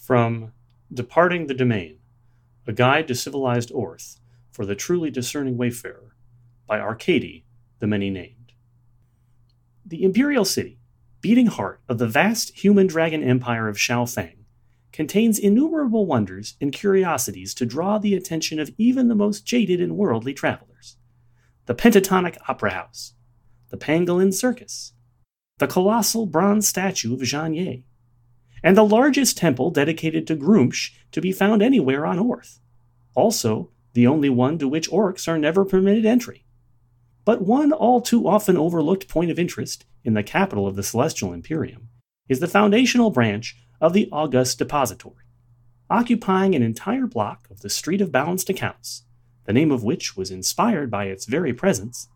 from Departing the Domain, A Guide to Civilized Orth for the Truly Discerning Wayfarer, by Arcady, the Many-Named. The Imperial City, beating heart of the vast human dragon empire of Xiaofeng, contains innumerable wonders and curiosities to draw the attention of even the most jaded and worldly travelers. The pentatonic opera house, the pangolin circus, the colossal bronze statue of Zhang Ye, and the largest temple dedicated to Groomsh to be found anywhere on Orth. Also, the only one to which orcs are never permitted entry. But one all too often overlooked point of interest in the capital of the Celestial Imperium is the foundational branch of the August Depository, occupying an entire block of the Street of Balanced Accounts, the name of which was inspired by its very presence.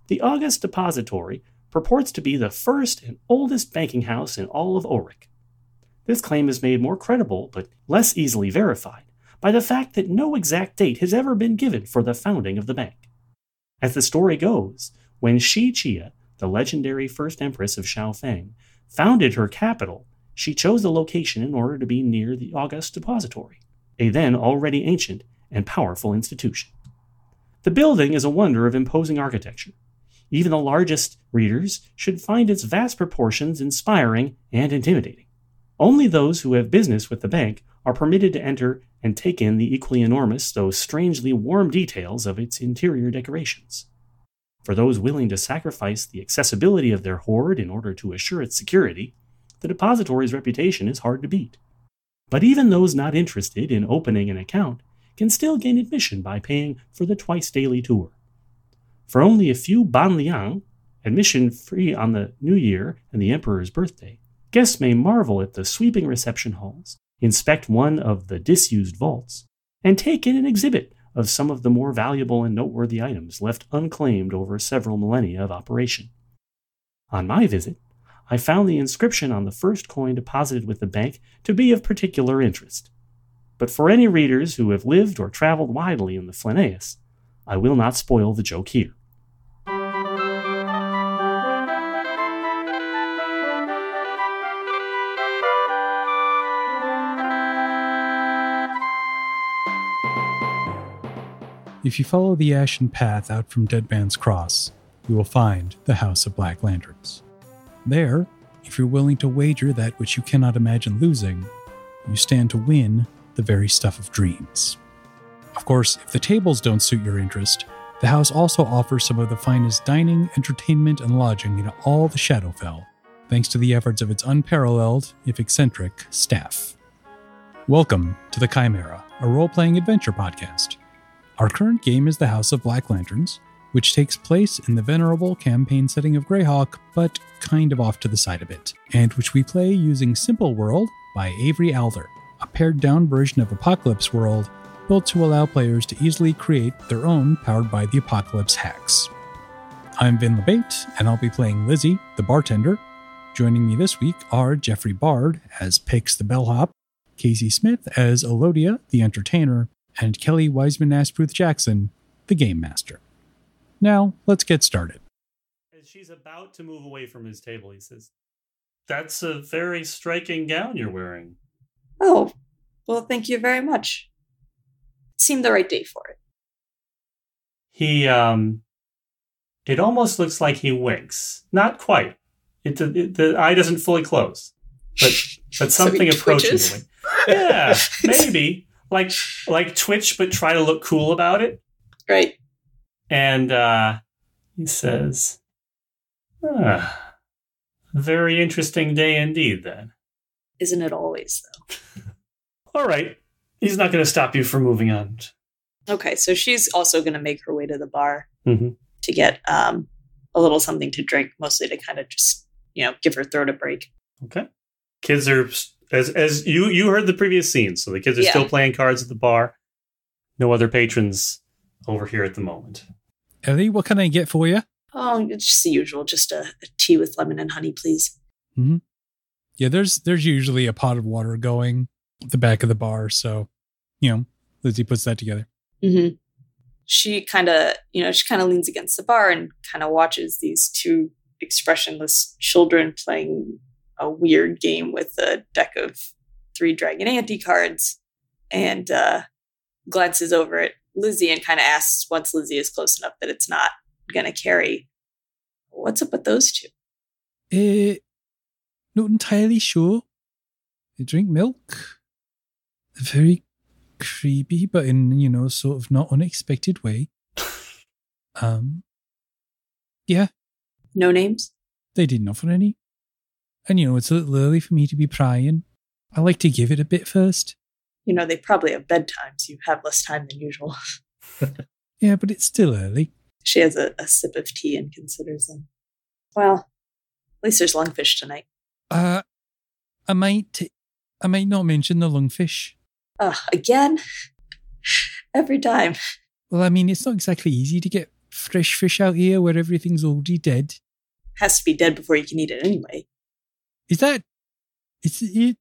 The August Depository purports to be the first and oldest banking house in all of Auric. This claim is made more credible, but less easily verified, by the fact that no exact date has ever been given for the founding of the bank. As the story goes, when Shi Chia, the legendary first empress of Xiaofeng, founded her capital, she chose the location in order to be near the August Depository, a then already ancient and powerful institution. The building is a wonder of imposing architecture. Even the largest readers should find its vast proportions inspiring and intimidating. Only those who have business with the bank are permitted to enter and take in the equally enormous, though strangely warm details of its interior decorations. For those willing to sacrifice the accessibility of their hoard in order to assure its security, the depository's reputation is hard to beat. But even those not interested in opening an account can still gain admission by paying for the twice-daily tour. For only a few banliang, admission free on the New Year and the Emperor's birthday, guests may marvel at the sweeping reception halls, inspect one of the disused vaults, and take in an exhibit of some of the more valuable and noteworthy items left unclaimed over several millennia of operation. On my visit, I found the inscription on the first coin deposited with the bank to be of particular interest. But for any readers who have lived or traveled widely in the Fleneus, I will not spoil the joke here. If you follow the ashen path out from Dead Man's Cross, you will find the House of Black Lanterns. There, if you're willing to wager that which you cannot imagine losing, you stand to win the very stuff of dreams. Of course, if the tables don't suit your interest, the house also offers some of the finest dining, entertainment, and lodging in all the Shadowfell, thanks to the efforts of its unparalleled, if eccentric, staff. Welcome to The Chimera, a role-playing adventure podcast. Our current game is the House of Black Lanterns, which takes place in the venerable campaign setting of Greyhawk, but kind of off to the side a bit, and which we play using Simple World by Avery Alder, a pared-down version of Apocalypse World built to allow players to easily create their own powered by the Apocalypse hacks. I'm Vin LeBate, and I'll be playing Lizzie, the bartender. Joining me this week are Jeffrey Bard as Pix the bellhop, Kacey Smith as Elodia, the entertainer, and Kelly Wiseman-Asbruth Jackson, the game master. Now, let's get started. As she's about to move away from his table, he says, "That's a very striking gown you're wearing." Oh, well, thank you very much. It seemed the right day for it. It almost looks like he winks. Not quite. The eye doesn't fully close. But something so approaching the wink. Yeah, maybe. Like twitch, but try to look cool about it. Right. And he says, very interesting day indeed, then. Isn't it always, though? All right. He's not going to stop you from moving on. Okay, so she's also going to make her way to the bar to get a little something to drink, mostly to kind of just, give her throat a break. Okay. Kids are, as you heard the previous scene, so the kids are still playing cards at the bar. No other patrons over here at the moment. Ellie, what can I get for you? Oh, it's just the usual. Just a tea with lemon and honey, please. Mm-hmm. Yeah, there's usually a pot of water going at the back of the bar, so, Lizzie puts that together. Mm-hmm. She kind of leans against the bar and kind of watches these two expressionless children playing a weird game with a deck of 3 Dragon Ante cards and glances over at Lizzie and kind of asks, once Lizzie is close enough that it's not going to carry, what's up with those two? Not entirely sure. They drink milk. They're very creepy, but in, sort of not unexpected way. Yeah. No names? They didn't offer any. And, it's a little early for me to be prying. I like to give it a bit first. They probably have bedtimes. You have less time than usual. Yeah, but it's still early. She has a sip of tea and considers them. Well, at least there's lungfish tonight. I might not mention the lungfish. Again? Every time. Well, it's not exactly easy to get fresh fish out here where everything's already dead. Has to be dead before you can eat it anyway. Is that... It?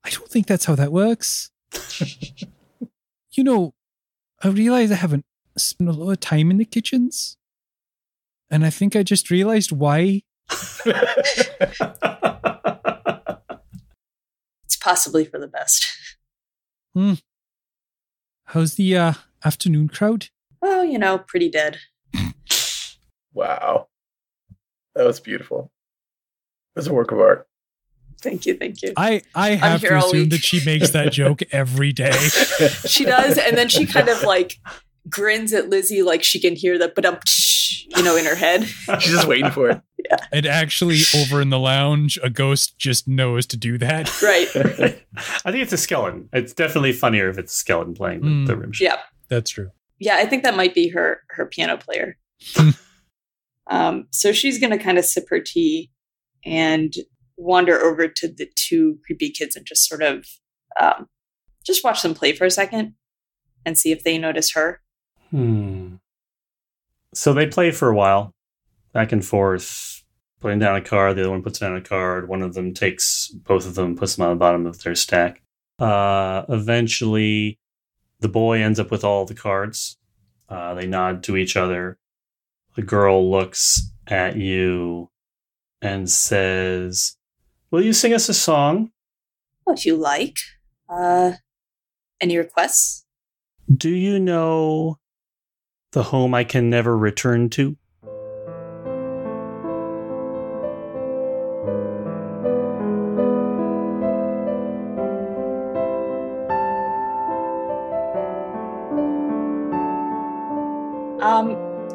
I don't think that's how that works. I realize I haven't spent a lot of time in the kitchens. And I think I just realized why. It's possibly for the best. How's the afternoon crowd? Oh, pretty dead. Wow. That was beautiful. It was a work of art. Thank you. I have to assume that she makes that joke every day. She does, and then she kind of grins at Lizzie like she can hear the in her head. She's just waiting for it. Yeah. And actually, over in the lounge, a ghost just knows to do that. Right. I think it's a skeleton. It's definitely funnier if it's a skeleton playing the rim shot. Yeah. That's true. Yeah, I think that might be her piano player. So she's going to kind of sip her tea and wander over to the 2 creepy kids and just sort of just watch them play for a second and see if they notice her. So they play for a while, back and forth, putting down a card. The other one puts down a card. One of them takes both of them, puts them on the bottom of their stack. Eventually, the boy ends up with all the cards. They nod to each other. The girl looks at you and says, "Will you sing us a song?" Well, if you like. Any requests? Do you know the home I can never return to?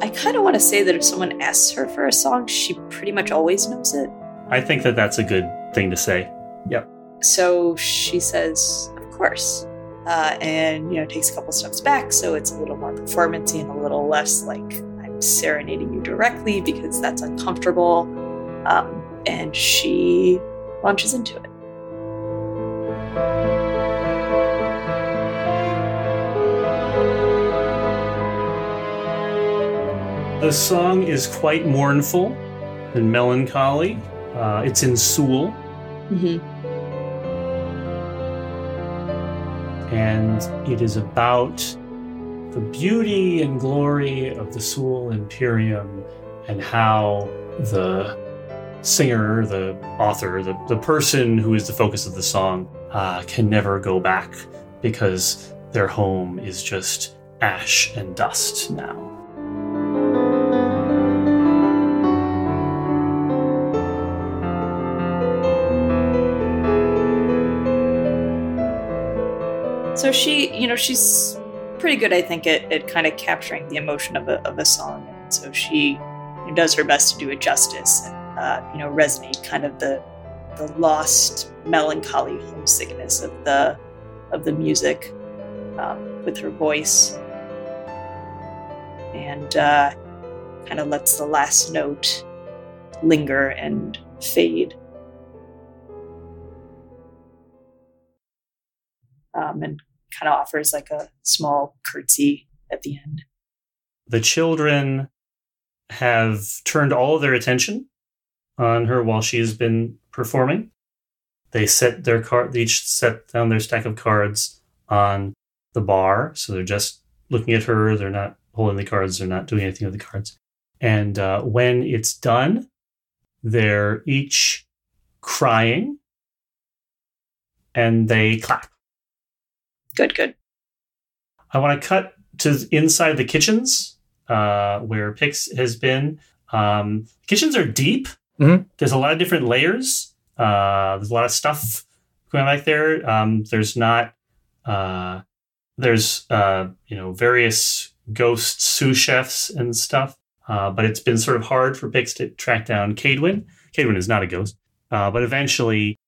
I kind of want to say that if someone asks her for a song, she pretty much always knows it. I think that that's a good thing to say. Yep. So she says, of course. And, takes a couple steps back, so it's a little more performance-y and a little less like I'm serenading you directly because that's uncomfortable. And she launches into it. The song is quite mournful and melancholy. It's in Sul. Mm-hmm. And it is about the beauty and glory of the Sul Imperium and how the singer, the author, the person who is the focus of the song can never go back because their home is just ash and dust now. So she's pretty good, I think, at kind of capturing the emotion of a song. And so she does her best to do it justice and, resonate kind of the lost melancholy homesickness of the music with her voice. And kind of lets the last note linger and fade. And kind of offers like a small curtsy at the end. The children have turned all of their attention on her while she has been performing. They set their each set down their stack of cards on the bar, so they're just looking at her. They're not holding the cards. They're not doing anything with the cards. And when it's done, they're each crying and they clap. Good. I want to cut to inside the kitchens where Pix has been. Kitchens are deep. Mm-hmm. There's a lot of different layers. There's a lot of stuff going back there. There's various ghost sous chefs and stuff. But it's been sort of hard for Pix to track down Cadwin. Cadwin is not a ghost, but eventually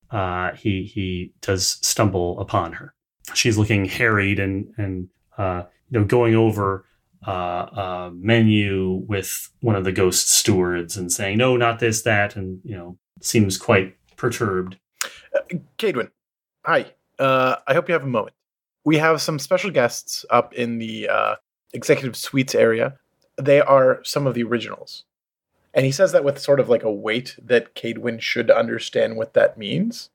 he does stumble upon her. She's looking harried and going over a menu with one of the ghost stewards and saying, "No, not this, that," and seems quite perturbed. Cadwin, hi. I hope you have a moment. We have some special guests up in the executive suites area. They are some of the originals. And he says that with sort of like a weight that Cadwin should understand what that means.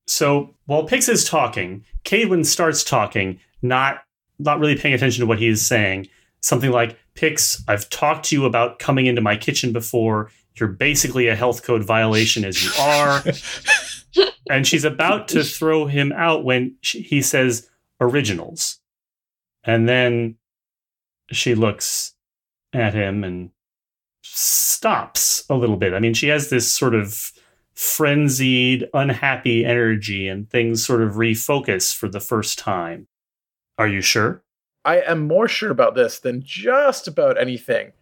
So while Pix is talking, Cadwin starts talking, not really paying attention to what he is saying. Something like, "Pix, I've talked to you about coming into my kitchen before. You're basically a health code violation as you are." And she's about to throw him out when he says originals. And then she looks at him and stops a little bit. I mean, she has this sort of frenzied, unhappy energy, and things sort of refocus for the first time. Are you sure? I am more sure about this than just about anything,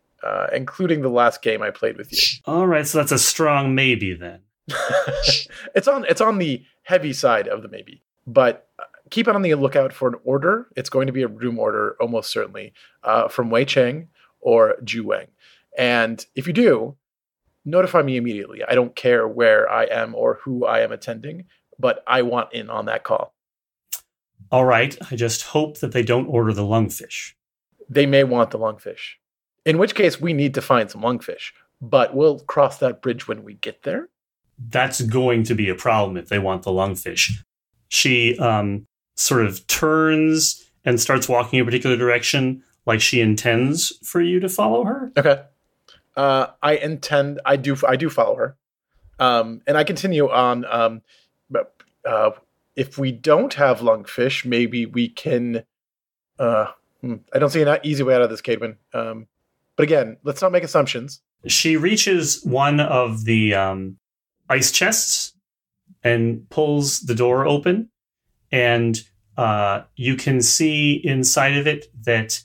including the last game I played with you. All right, so that's a strong maybe then. It's on the heavy side of the maybe, but keep on the lookout for an order. It's going to be a room order, almost certainly, from Wei Cheng or Ju Wang. And if you do, notify me immediately. I don't care where I am or who I am attending, but I want in on that call. All right, I just hope that they don't order the lungfish. They may want the lungfish, in which case we need to find some lungfish, but we'll cross that bridge when we get there. That's going to be a problem if they want the lungfish. She sort of turns and starts walking in a particular direction, like she intends for you to follow her. Okay. I do follow her. And I continue on, if we don't have lungfish, maybe we can, I don't see an easy way out of this, Cadwin. But again, let's not make assumptions. She reaches one of the ice chests and pulls the door open, and you can see inside of it that,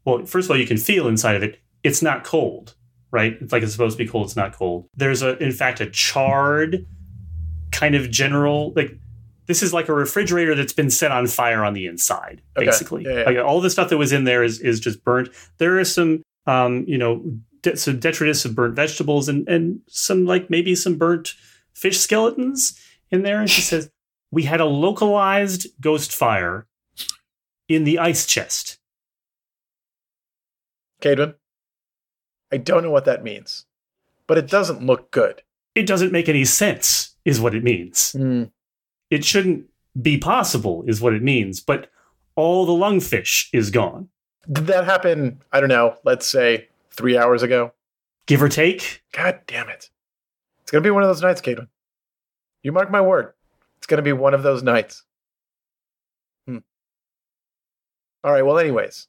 well, first of all, you can feel inside of it. It's not cold, right? It's like it's supposed to be cold. It's not cold. There's in fact, a charred kind of general, like, this is like a refrigerator that's been set on fire on the inside, basically. Yeah. Like, all the stuff that was in there is just burnt. There are some, some detritus of burnt vegetables and some, like, maybe some burnt fish skeletons in there. And she says, "We had a localized ghost fire in the ice chest." Cadwin, I don't know what that means, but it doesn't look good. It doesn't make any sense, is what it means. It shouldn't be possible, is what it means. But all the lungfish is gone. Did that happen, I don't know, let's say 3 hours ago? Give or take. God damn it. It's going to be one of those nights, Cadwin. You mark my word. It's going to be one of those nights. All right, well, anyways,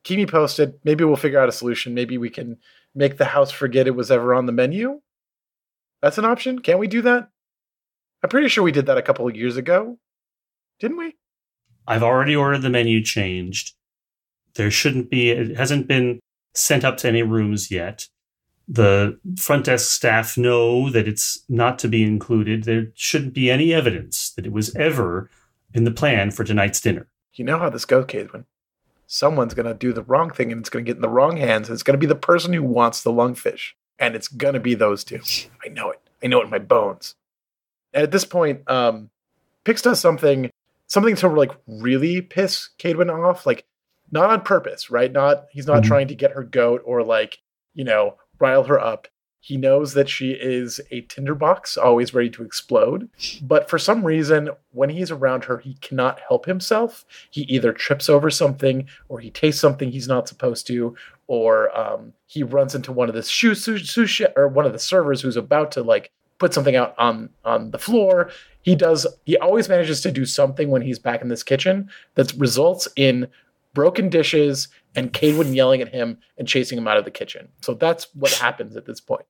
keep me posted. Maybe we'll figure out a solution. Maybe we can make the house forget it was ever on the menu. That's an option. Can't we do that? I'm pretty sure we did that a couple of years ago. Didn't we? I've already ordered the menu changed. It hasn't been sent up to any rooms yet. The front desk staff know that it's not to be included. There shouldn't be any evidence that it was ever in the plan for tonight's dinner. You know how this goes, Cadwin. Someone's going to do the wrong thing and it's going to get in the wrong hands. And it's going to be the person who wants the lungfish. And it's going to be those two. I know it. I know it in my bones. And at this point, Pix does something to like really piss Cadwin off. Like, not on purpose, right? He's not trying to get her goat or like, rile her up. He knows that she is a tinderbox, always ready to explode. But for some reason, when he's around her, he cannot help himself. He either trips over something, or he tastes something he's not supposed to, or he runs into one of the one of the servers who's about to like put something out on the floor. He always manages to do something when he's back in this kitchen that results in broken dishes and Caedwyn yelling at him and chasing him out of the kitchen. So that's what happens at this point.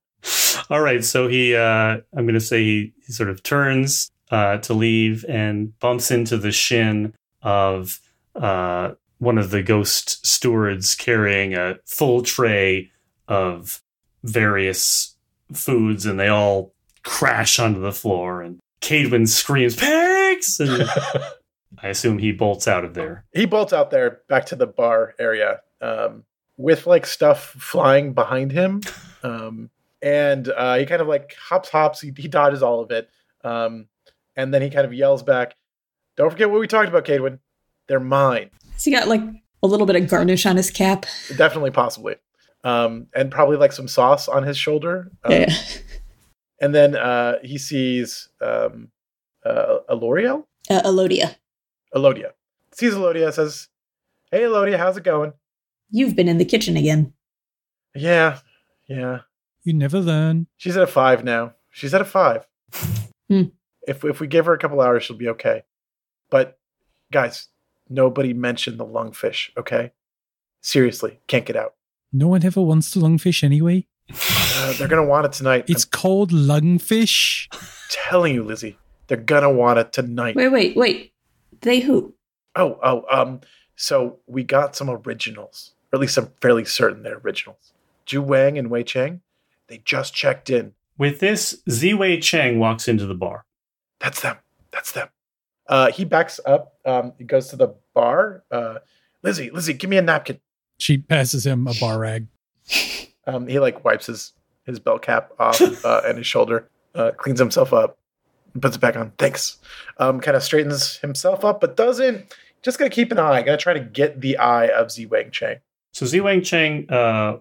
All right, so he, I'm going to say he sort of turns to leave and bumps into the shin of one of the ghost stewards carrying a full tray of various foods, and they all crash onto the floor, and Caedwyn screams, "Pigs!" And I assume he bolts out of there. He bolts out there back to the bar area with like stuff flying behind him. And he kind of like hops. He dodges all of it. And then he kind of yells back, "Don't forget what we talked about, Caedwyn. They're mine." Has he got like a little bit of garnish on his cap? Definitely, possibly. And probably like some sauce on his shoulder. Yeah. And then he sees Elodia. Elodia. Sees Elodia, says, "Hey, Elodia, how's it going?" You've been in the kitchen again. Yeah. You never learn. She's at a 5 now. She's at a 5. If we give her a couple hours, she'll be okay. But, guys, nobody mentioned the lungfish, okay? Seriously, can't get out. No one ever wants the lungfish anyway. They're going to want it tonight. It's called lungfish. I'm telling you, Lizzie, they're going to want it tonight. Wait. They who? So we got some originals, or at least I'm fairly certain they're originals. Ju Wang and Wei Cheng, they just checked in. With this, Ziwei Cheng walks into the bar. That's them. He backs up. He goes to the bar. Lizzie, give me a napkin. She passes him a bar rag. He like wipes his belt cap off and his shoulder, cleans himself up, puts it back on. Thanks. Kind of straightens himself up, but doesn't. Just gonna keep an eye. Gonna try to get the eye of Ziwei Cheng. So Ziwei Cheng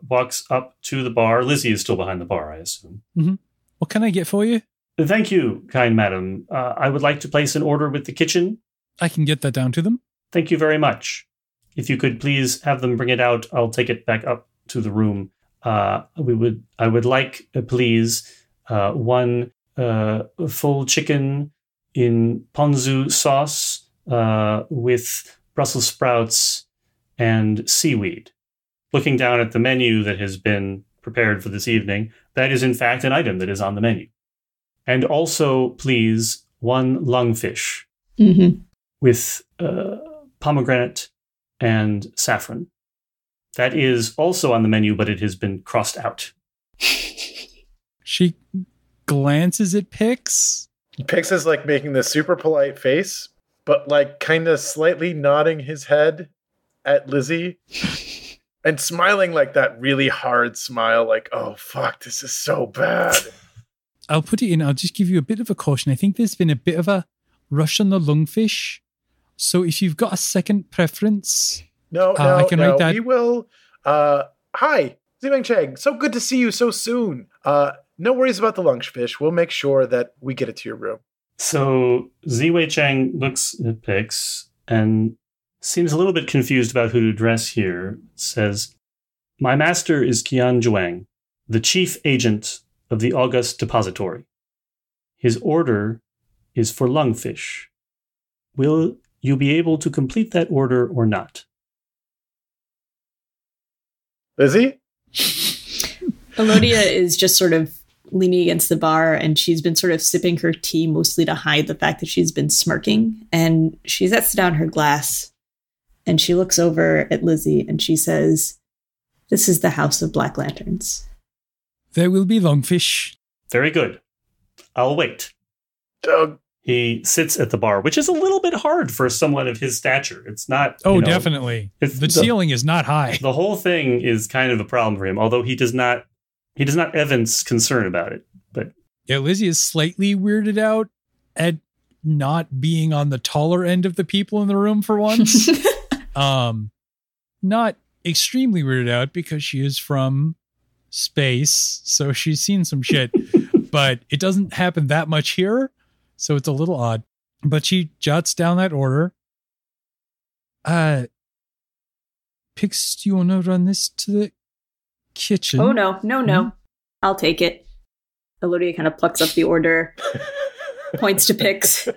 walks up to the bar. Lizzie is still behind the bar, I assume. Mm-hmm. What can I get for you? Thank you, kind madam. I would like to place an order with the kitchen. I can get that down to them. Thank you very much. If you could please have them bring it out, I'll take it back up to the room. I would like, please, one full chicken in ponzu sauce with Brussels sprouts and seaweed. Looking down at the menu that has been prepared for this evening, that is in fact an item that is on the menu. And also, please, one lungfish with pomegranate and saffron. That is also on the menu, but it has been crossed out. She glances at Pix. Pix is like making this super polite face, but like kind of slightly nodding his head at Lizzie and smiling like that really hard smile, like, "Oh, fuck, this is so bad." I'll put it in. I'll just give you a bit of a caution. I think there's been a bit of a rush on the lungfish. So if you've got a second preference... I can write that. We will. Hi, Ziwei Cheng. So good to see you so soon. No worries about the lungfish. We'll make sure that we get it to your room. So Ziwei Cheng looks at Pix and seems a little bit confused about who to address here. Says, "My master is Qian Zhuang, the chief agent of the August Depository. His order is for lungfish. Will you be able to complete that order or not?" Lizzie? Elodia is just sort of leaning against the bar, and she's been sort of sipping her tea mostly to hide the fact that she's been smirking. And she sets down her glass, and she looks over at Lizzie, and she says, "This is the House of Black Lanterns. There will be lungfish." Very good. I'll wait. Doug. He sits at the bar, which is a little bit hard for someone of his stature. It's not... definitely. The ceiling is not high. The whole thing is kind of a problem for him, although he does not evince concern about it. But yeah, Lizzie is slightly weirded out at not being on the taller end of the people in the room for once. Not extremely weirded out because she is from space, so she's seen some shit, but it doesn't happen that much here. So it's a little odd, but she jots down that order. Pix, do you want to run this to the kitchen? Oh, no. I'll take it. Elodia kind of plucks up the order, points to Pix.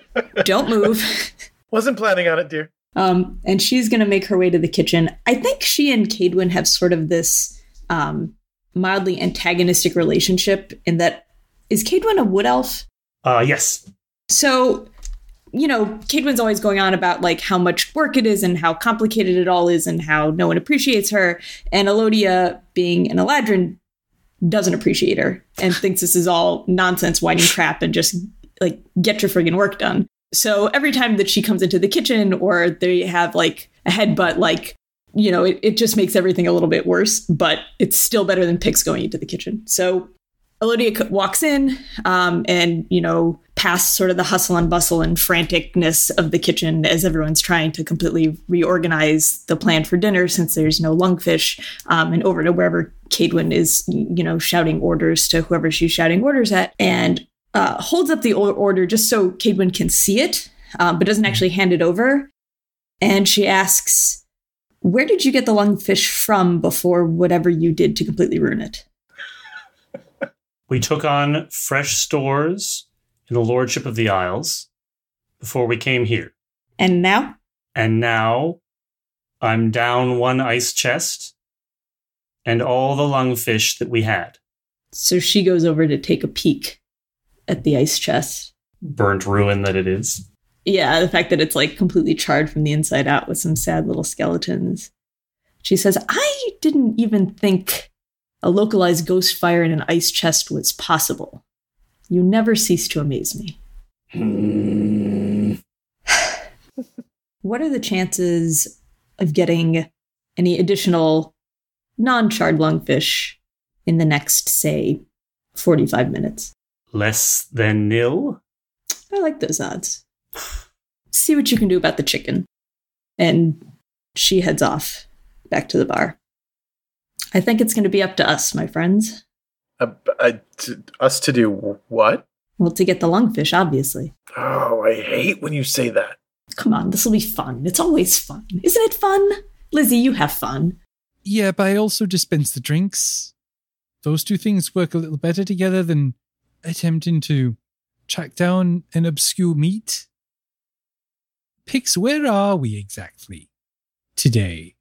Don't move. Wasn't planning on it, dear. And she's going to make her way to the kitchen. I think she and Cadwin have sort of this mildly antagonistic relationship in that, is Cadwin a wood elf? Yes. So, Cadwin's always going on about like how much work it is and how complicated it all is and how no one appreciates her. And Elodia, being an Eladrin, doesn't appreciate her and thinks this is all nonsense, whining crap, and just like get your friggin' work done. So every time that she comes into the kitchen or they have like a headbutt, like, it just makes everything a little bit worse, but it's still better than Pix going into the kitchen. So Elodia walks in and, past sort of the hustle and bustle and franticness of the kitchen as everyone's trying to completely reorganize the plan for dinner since there's no lungfish, and over to wherever Cadwin is, shouting orders to whoever she's shouting orders at, and holds up the order just so Cadwin can see it, but doesn't actually hand it over. And she asks, where did you get the lungfish from before whatever you did to completely ruin it? We took on fresh stores in the Lordship of the Isles before we came here. And now? And now I'm down one ice chest and all the lungfish that we had. So she goes over to take a peek at the ice chest. Burnt ruin that it is. Yeah, the fact that it's like completely charred from the inside out with some sad little skeletons. She says, I didn't even think a localized ghost fire in an ice chest was possible. You never cease to amaze me. What are the chances of getting any additional non-charred lungfish in the next, say, 45 minutes? Less than nil? I like those odds. See what you can do about the chicken. And she heads off back to the bar. I think it's going to be up to us, my friends. Us to do what? Well, to get the lungfish, obviously. Oh, I hate when you say that. Come on, this will be fun. It's always fun. Isn't it fun? Lizzie, you have fun. Yeah, but I also dispense the drinks. Those two things work a little better together than attempting to track down an obscure meat. Pix, where are we exactly today?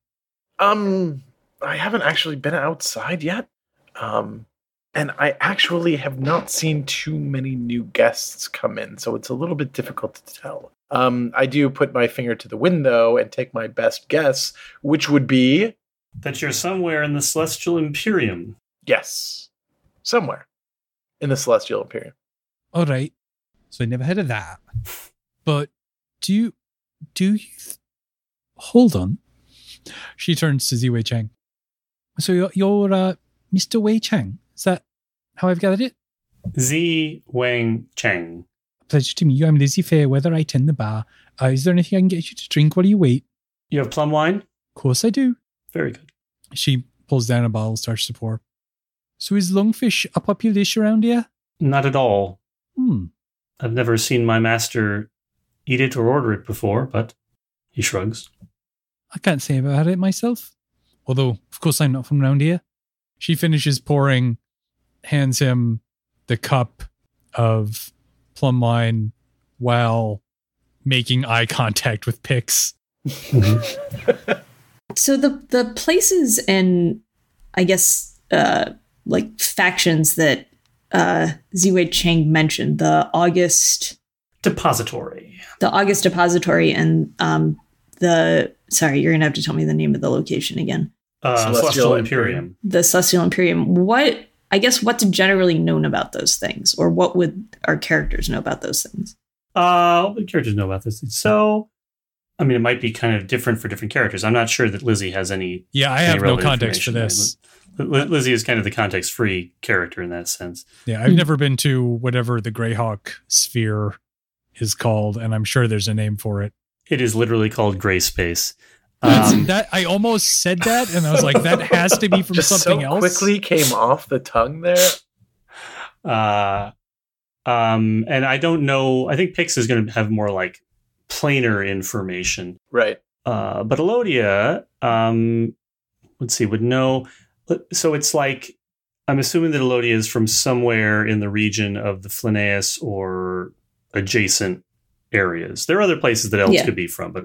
I haven't actually been outside yet. And I actually have not seen too many new guests come in, so it's a little bit difficult to tell. I do put my finger to the window and take my best guess, which would be... that you're somewhere in the Celestial Imperium. Yes. Somewhere in the Celestial Imperium. All right. So I never heard of that. But do you hold on. She turns to Ziwei Chang. So you're Mr. Wei Chang. Is that how I've gathered it? Z Wang Chang. Pleasure to meet you. I'm Lizzie Fairweather. I tend the bar. Is there anything I can get you to drink while you wait? You have plum wine? Of course I do. Very good. She pulls down a bottle, starts to pour. So is lungfish a popular dish around here? Not at all. Hmm. I've never seen my master eat it or order it before, but he shrugs. I can't say about it myself. Although, of course, I'm not from around here. She finishes pouring, hands him the cup of plum wine while making eye contact with Pix. So the places and I guess like factions that Ziwei Chang mentioned, the August Depository, and sorry, you're gonna have to tell me the name of the location again. Celestial Imperium. The Celestial Imperium. What's generally known about those things, or what would our characters know about those things? The characters know about this. So, I mean, it might be kind of different for different characters. I'm not sure that Lizzie has any. Yeah, I have no context for this. Lizzie is kind of the context-free character in that sense. Yeah, I've never been to whatever the Greyhawk sphere is called, and I'm sure there's a name for it. It is literally called Gray Space. That I almost said that, and I was like, that has to be from just something so else. Quickly came off the tongue there. And I don't know. I think Pix is going to have more like plainer information, right? But Elodia, let's see, would know. So it's like I'm assuming that Elodia is from somewhere in the region of the Flinnaeus or adjacent areas. There are other places that elves could be from, but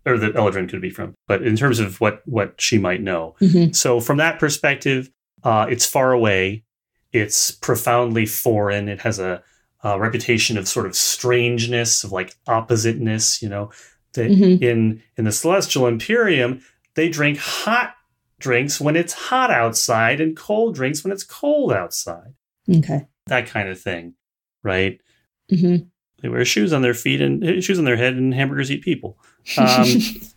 or that Eldrin could be from. But in terms of what she might know. Mm-hmm. So from that perspective, it's far away. It's profoundly foreign. It has a reputation of sort of strangeness, of like oppositeness, that in the Celestial Imperium, they drink hot drinks when it's hot outside and cold drinks when it's cold outside. Okay. That kind of thing, right? Mm-hmm. They wear shoes on their feet and shoes on their head, and hamburgers eat people. It's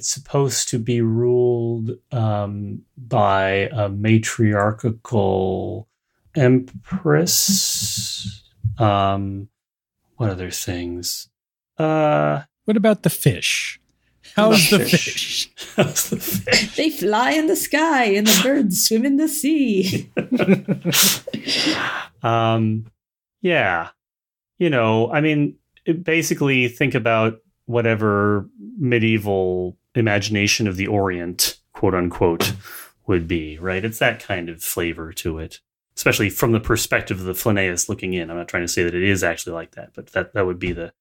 supposed to be ruled by a matriarchal empress. What other things? What about the fish? How's the fish? How's the fish? They fly in the sky, and the birds swim in the sea. Yeah. Basically think about whatever medieval imagination of the Orient, quote unquote, would be, right? It's that kind of flavor to it, especially from the perspective of the Flinnaeus looking in. I'm not trying to say that it is actually like that, but that would be the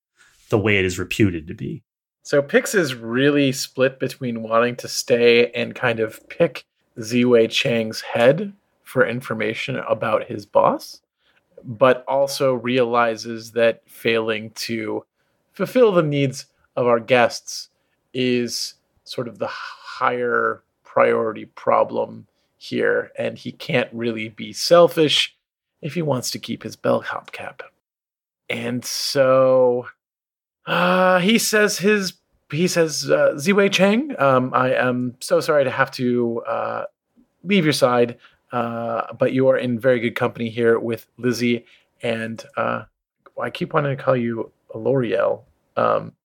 way it is reputed to be. So Pix is really split between wanting to stay and kind of pick Ziwei Chang's head for information about his boss, but also realizes that failing to fulfill the needs of our guests is sort of the higher priority problem here, and he can't really be selfish if he wants to keep his bellhop cap. And so he says, Ziwei Chang, I am so sorry to have to leave your side, but you are in very good company here with Lizzie, and I keep wanting to call you Eloriel.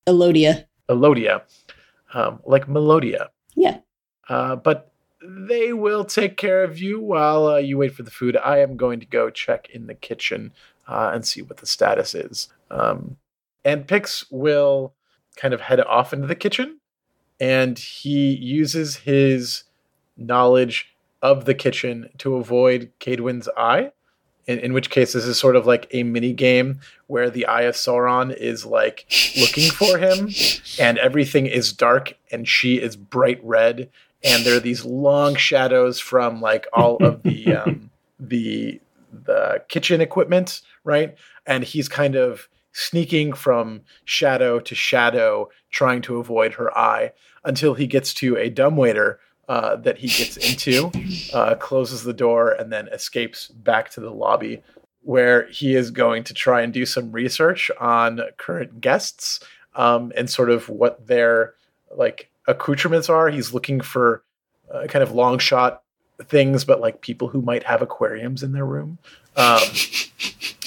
Elodia. Like Melodia. Yeah. But they will take care of you while you wait for the food. I am going to go check in the kitchen and see what the status is. And Pix will kind of head off into the kitchen, and he uses his knowledge of the kitchen to avoid Cadwin's eye, in which case this is sort of like a mini game where the Eye of Sauron is like looking for him, and everything is dark and she is bright red, and there are these long shadows from like all of the kitchen equipment, right? And he's kind of sneaking from shadow to shadow, trying to avoid her eye, until he gets to a dumbwaiter that he gets into, closes the door, and then escapes back to the lobby, where he is going to try and do some research on current guests and sort of what their like accoutrements are. He's looking for kind of long shot things, but like people who might have aquariums in their room.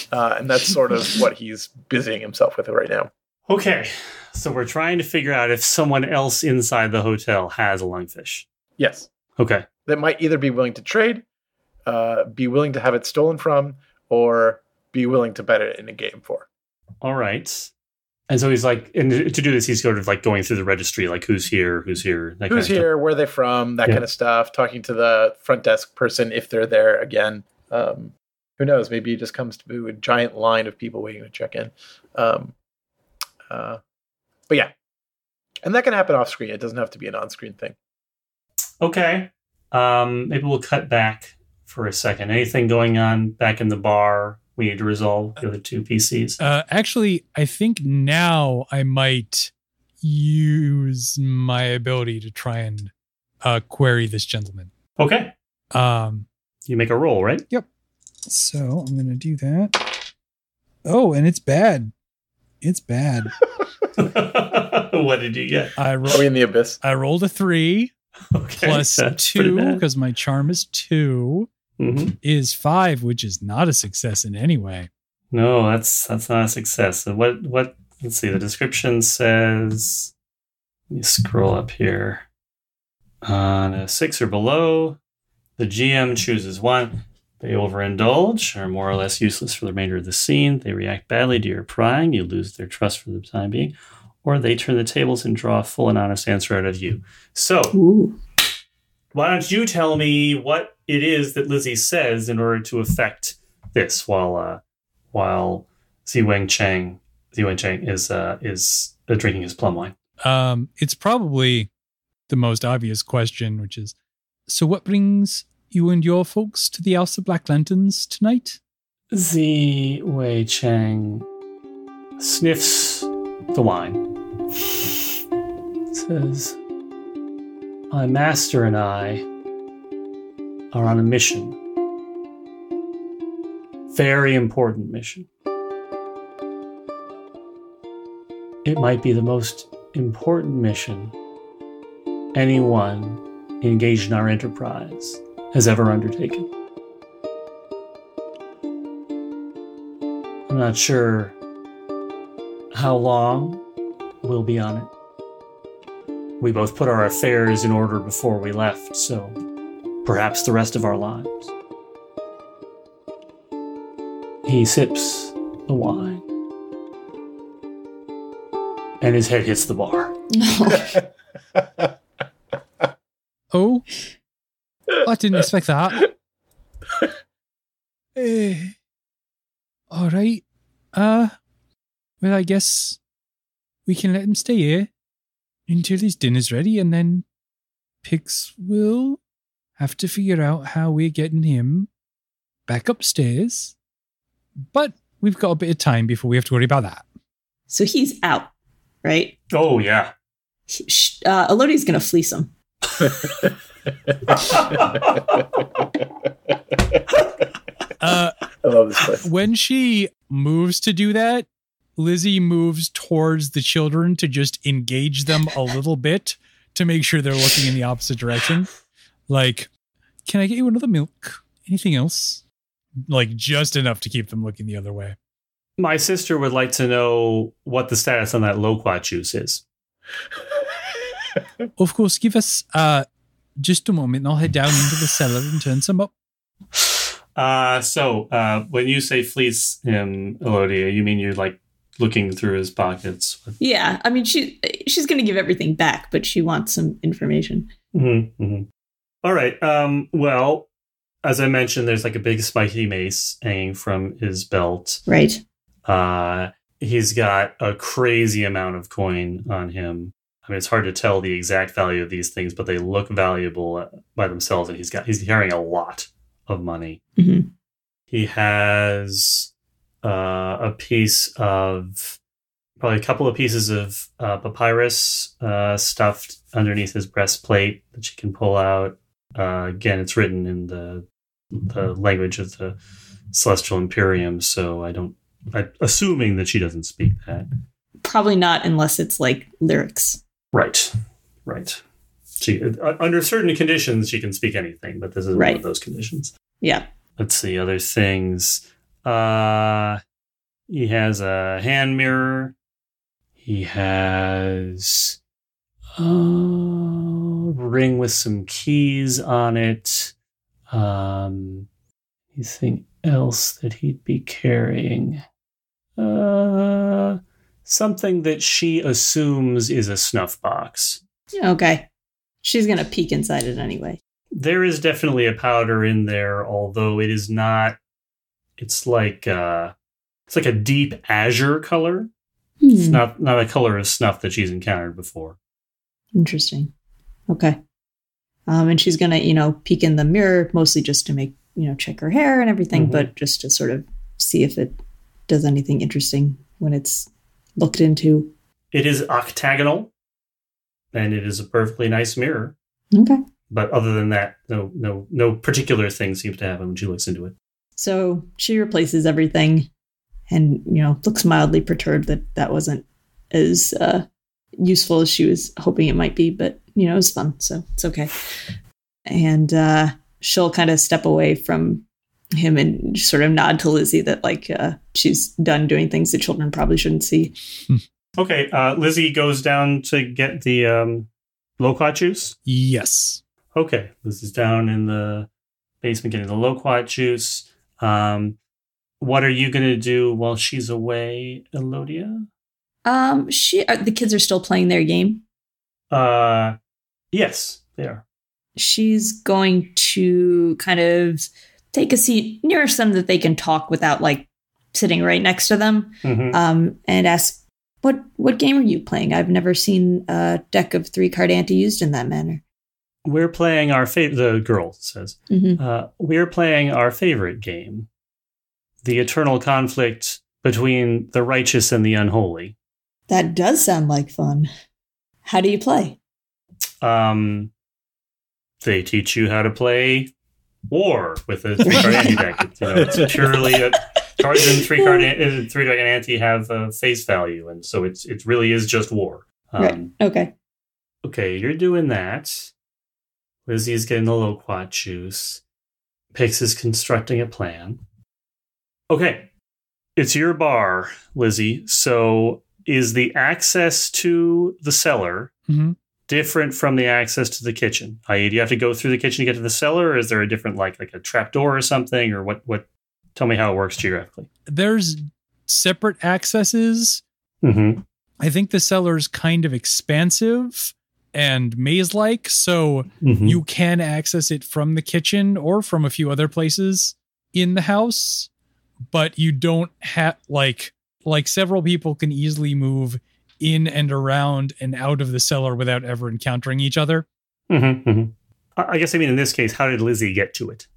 And that's sort of what he's busying himself with right now. Okay, so we're trying to figure out if someone else inside the hotel has a lungfish. Yes. Okay. That might either be willing to trade, be willing to have it stolen from, or be willing to bet it in a game for. All right. And so he's like, and to do this, he's sort of like going through the registry, like who's here, that who's kind of here, stuff. where are they from, that kind of stuff, talking to the front desk person if they're there again. Who knows? Maybe it just comes to a giant line of people waiting to check in. But yeah. And that can happen off screen. It doesn't have to be an on-screen thing. Okay. Maybe we'll cut back for a second. Anything going on back in the bar we need to resolve the other two PCs? Actually, I think now I might use my ability to try and query this gentleman. Okay. You make a roll, right? Yep. So I'm going to do that. Oh, and it's bad. It's bad. What did you get? Are we in the abyss? I rolled a 3. Okay, plus 2, because my charm is 2, is 5, which is not a success in any way. No, that's not a success. So what? Let's see. The description says. Let me scroll up here. On a 6 or below, the GM chooses one. They overindulge, are more or less useless for the remainder of the scene. They react badly to your prying. You lose their trust for the time being. Or they turn the tables and draw a full and honest answer out of you. So, why don't you tell me what it is that Lizzie says in order to effect this while Ziwang Chang is drinking his plum wine? It's probably the most obvious question, which is, so what brings you and your folks to the House of Black Lanterns tonight? Ziwei Chang sniffs the wine. Says, my master and I are on a mission. Very important mission. It might be the most important mission anyone engaged in our enterprise has ever undertaken. I'm not sure how long we'll be on it. We both put our affairs in order before we left, so perhaps the rest of our lives. He sips the wine, and his head hits the bar. Oh, I didn't expect that. All right. Well, I guess we can let him stay here until his dinner's ready, and then Pix will have to figure out how we're getting him back upstairs. But we've got a bit of time before we have to worry about that. So he's out, right? Oh, yeah. Elodie's going to fleece him. I love this place. When she moves to do that, Lizzie moves towards the children to just engage them a little bit to make sure they're looking in the opposite direction. Like, can I get you another milk? Anything else? Like, just enough to keep them looking the other way. My sister would like to know what the status on that loquat juice is. Of course, give us just a moment and I'll head down into the cellar and turn some up. So when you say fleece him, Elodia, you mean you're like looking through his pockets? Yeah, I mean, she's going to give everything back, but she wants some information. Mm-hmm, mm-hmm. All right. Well, as I mentioned, there's like a big spiky mace hanging from his belt. Right. He's got a crazy amount of coin on him. I mean, it's hard to tell the exact value of these things, but they look valuable by themselves. And he's carrying a lot of money. Mm-hmm. He has a piece of, probably a couple of pieces of papyrus stuffed underneath his breastplate that you can pull out. Again, it's written in the language of the Celestial Imperium, so I'm assuming that she doesn't speak that. Probably not, unless it's like lyrics. Right. She, under certain conditions, she can speak anything, but this is one of those conditions. Yeah. Let's see, other things. He has a hand mirror. He has a ring with some keys on it. Anything else that he'd be carrying? Something that she assumes is a snuff box. Okay. She's going to peek inside it anyway. There is definitely a powder in there, although it is not. It's like a deep azure color. It's not a color of snuff that she's encountered before. Interesting. Okay. And she's going to, peek in the mirror, mostly just to make, check her hair and everything, but just to sort of see if it does anything interesting when it's looked into. It is octagonal, and it is a perfectly nice mirror. Okay. But other than that, no particular thing seems to happen when she looks into it. So she replaces everything and, looks mildly perturbed that wasn't as useful as she was hoping it might be, but, it was fun, so it's okay. And she'll kind of step away from him and sort of nod to Lizzie that, she's done doing things the children probably shouldn't see. Okay, Lizzie goes down to get the loquat juice? Yes. Okay, Lizzie's down in the basement getting the loquat juice. What are you going to do while she's away, Elodia? The kids are still playing their game. Yes, they are. she's going to kind of take a seat nearest them that they can talk without like sitting right next to them, and ask, what game are you playing? I've never seen a deck of 3-card ante used in that manner. We're playing our the girl says, we're playing our favorite game, the eternal conflict between the righteous and the unholy. That does sound like fun. How do you play? They teach you how to play war with a 3-card ante deck. It's purely cards in 3-card ante have face value, and so it really is just war. Right. Okay. Okay, you're doing that. Lizzie's getting the loquat juice. Pix is constructing a plan. Okay, it's your bar, Lizzie. So is the access to the cellar different from the access to the kitchen? I.e., do you have to go through the kitchen to get to the cellar, or is there a different, like a trap door or something, or what? Tell me how it works geographically. There's separate accesses. I think the cellar's kind of expansive and maze-like, so you can access it from the kitchen or from a few other places in the house, but you don't have, like several people can easily move in and around and out of the cellar without ever encountering each other. I guess, in this case, how did Lizzie get to it?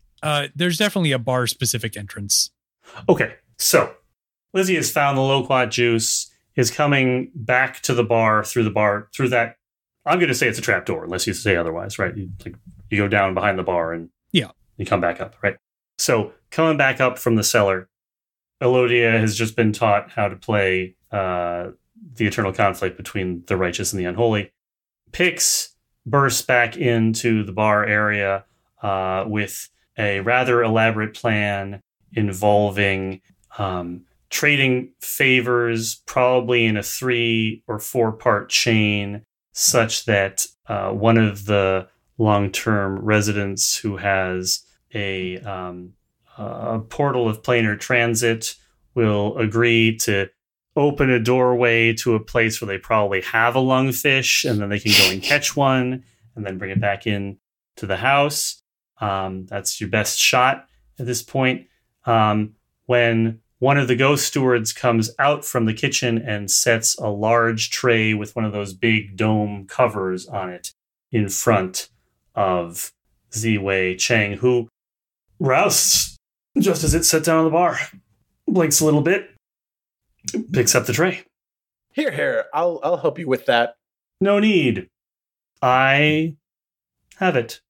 There's definitely a bar-specific entrance. Okay, so Lizzie has found the loquat juice, is coming back to the bar through that. I'm going to say it's a trap door, unless you say otherwise, right? You go down behind the bar and you come back up, right? So coming back up from the cellar, Elodia has just been taught how to play the eternal conflict between the righteous and the unholy. Pix bursts back into the bar area with a rather elaborate plan involving trading favors, probably in a 3 or 4-part chain, such that one of the long-term residents who has a portal of planar transit will agree to open a doorway to a place where they probably have a lungfish, and then they can go and catch one and then bring it back in to the house. That's your best shot at this point. When one of the ghost stewards comes out from the kitchen and sets a large tray with one of those big dome covers on it in front of Ziwei Cheng, who rousts just as it's set down on the bar, blinks a little bit, picks up the tray. Here, I'll help you with that. No need. I have it.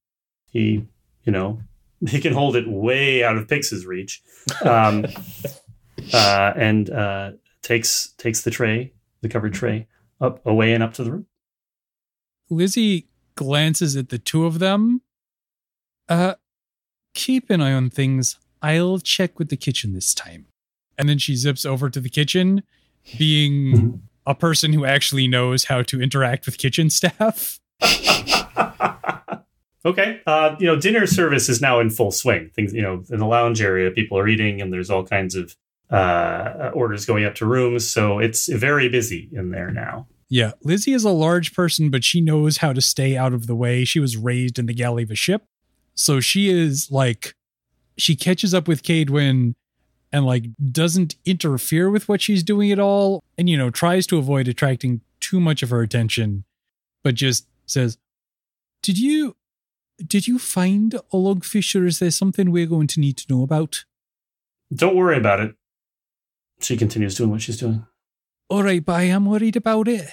He can hold it way out of Pix's reach. And takes the tray, the covered tray, away and up to the room. Lizzie glances at the two of them. Keep an eye on things. I'll check with the kitchen this time. And then she zips over to the kitchen, being a person who actually knows how to interact with kitchen staff. Okay. Dinner service is now in full swing. Things, in the lounge area, people are eating and there's all kinds of orders going up to rooms. So it's very busy in there now. Yeah. Lizzie is a large person, but she knows how to stay out of the way. She was raised in the galley of a ship. So she is she catches up with Cadwyn and doesn't interfere with what she's doing at all. And, tries to avoid attracting too much of her attention, but just says, Did you find a lungfish, or is there something we're going to need to know about? Don't worry about it. She continues doing what she's doing. All right, but I am worried about it.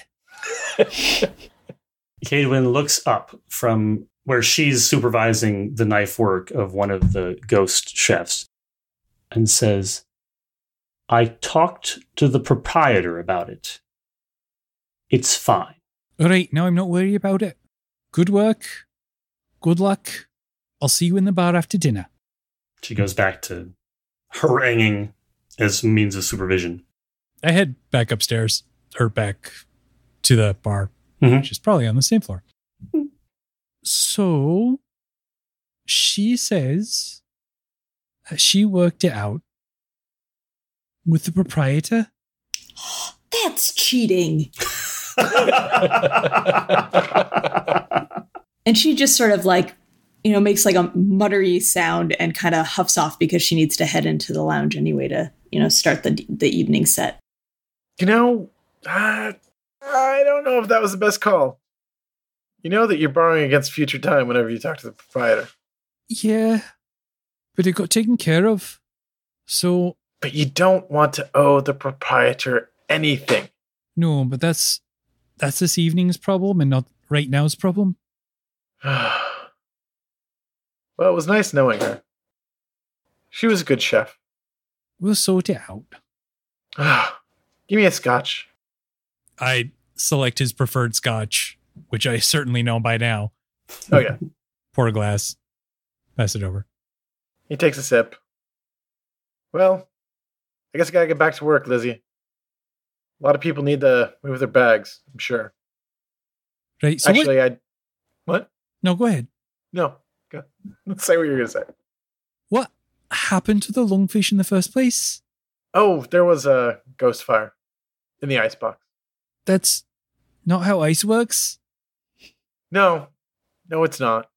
Cadwyn looks up from where she's supervising the knife work of one of the ghost chefs and says, I talked to the proprietor about it. It's fine. All right, now I'm not worried about it. Good work. Good luck. I'll see you in the bar after dinner. She goes back to haranguing as means of supervision. I head back upstairs, or back to the bar, which is probably on the same floor. So, she says she worked it out with the proprietor. That's cheating. And she just sort of makes like a muttery sound and kind of huffs off because she needs to head into the lounge anyway to, start the evening set. I don't know if that was the best call. You know that you're borrowing against future time whenever you talk to the proprietor. Yeah, but it got taken care of. So... But you don't want to owe the proprietor anything. No, but that's this evening's problem and not right now's problem. Well, it was nice knowing her. She was a good chef. We'll sort it out. Give me a scotch. I select his preferred scotch, which I certainly know by now. Oh, yeah. Pour a glass. Pass it over. He takes a sip. Well, I guess I gotta get back to work, Lizzie. A lot of people need to move their bags, I'm sure. Right. So actually, What? No, go ahead. No. Go. Let's say what you're gonna say. What happened to the lungfish in the first place? Oh, there was a ghost fire in the icebox. That's not how ice works? No, it's not.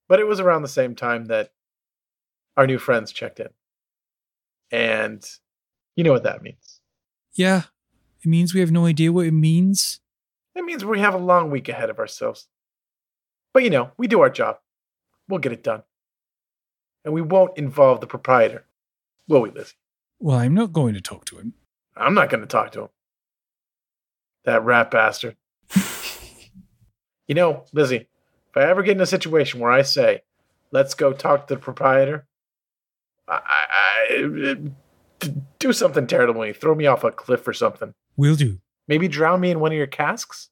But it was around the same time that our new friends checked in. And you know what that means. Yeah, it means we have no idea what it means. It means we have a long week ahead of ourselves. But we do our job. We'll get it done. And we won't involve the proprietor. Will we, Lizzie? Well, I'm not going to talk to him. I'm not going to talk to him. That rat bastard. Lizzie, if I ever get in a situation where I say, let's go talk to the proprietor, do something terrible. Throw me off a cliff or something. Will do. Maybe drown me in one of your casks?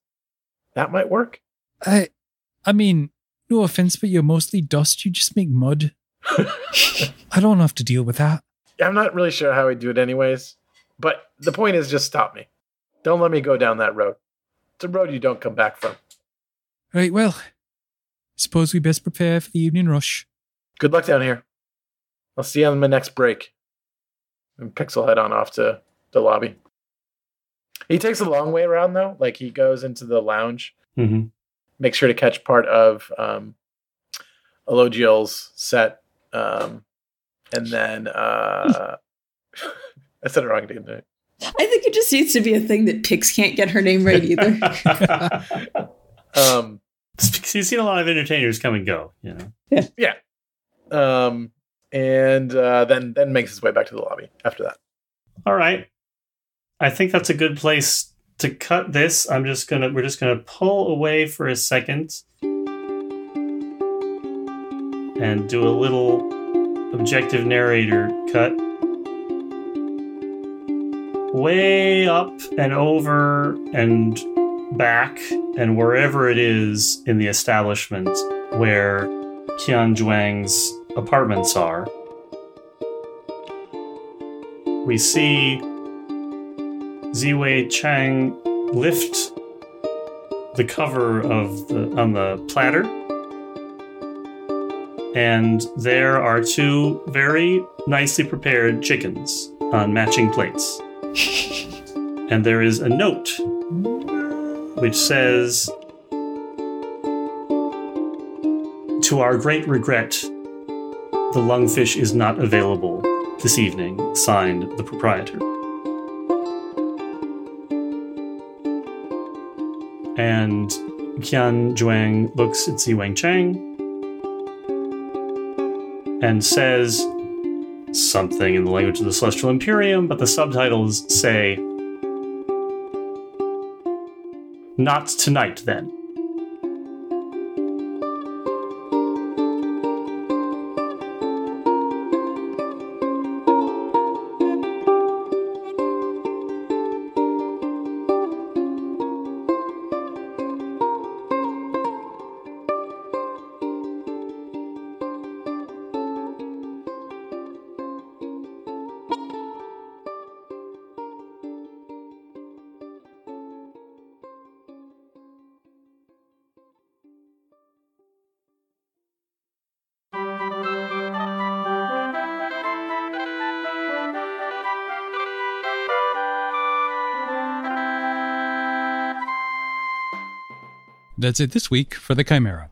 That might work. I mean, no offense, but you're mostly dust. You just make mud. I don't have to deal with that. I'm not really sure how I do it anyways. But the point is, just stop me. Don't let me go down that road. It's a road you don't come back from. Right, well, suppose we best prepare for the evening rush. Good luck down here. I'll see you on my next break. And Pixel head on off to the lobby. He takes a long way around, though. Like, he goes into the lounge. Mm-hmm. Makes sure to catch part of Elogiel's set. And then... I said it wrong, didn't I? I think it just needs to be a thing that Pix can't get her name right either. You've seen a lot of entertainers come and go, Yeah. And then makes his way back to the lobby after that. All right. I think that's a good place to cut this. We're just gonna pull away for a second and do a little objective narrator cut. Way up and over and back and wherever it is in the establishment where Qian Zhuang's apartments are. We see Ziwei Chang lift the cover on the platter, and there are two very nicely prepared chickens on matching plates. And there is a note which says, "To our great regret, the lungfish is not available this evening. Signed, the proprietor." And Qian Zhuang looks at Ziwei Chang and says something in the language of the Celestial Imperium, but the subtitles say, "Not tonight, then." That's it this week for the Chimera.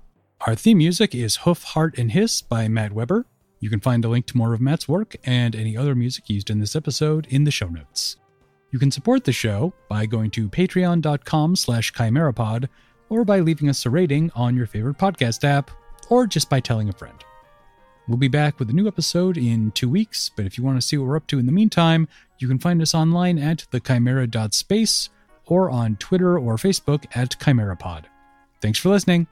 Our theme music is Hoof, Heart, and Hiss by Matt Weber. You can find a link to more of Matt's work and any other music used in this episode in the show notes. You can support the show by going to patreon.com/chimerapod, or by leaving us a rating on your favorite podcast app, or just by telling a friend. We'll be back with a new episode in 2 weeks, but if you want to see what we're up to in the meantime, you can find us online at thechimera.space, or on Twitter or Facebook at chimerapod. Thanks for listening.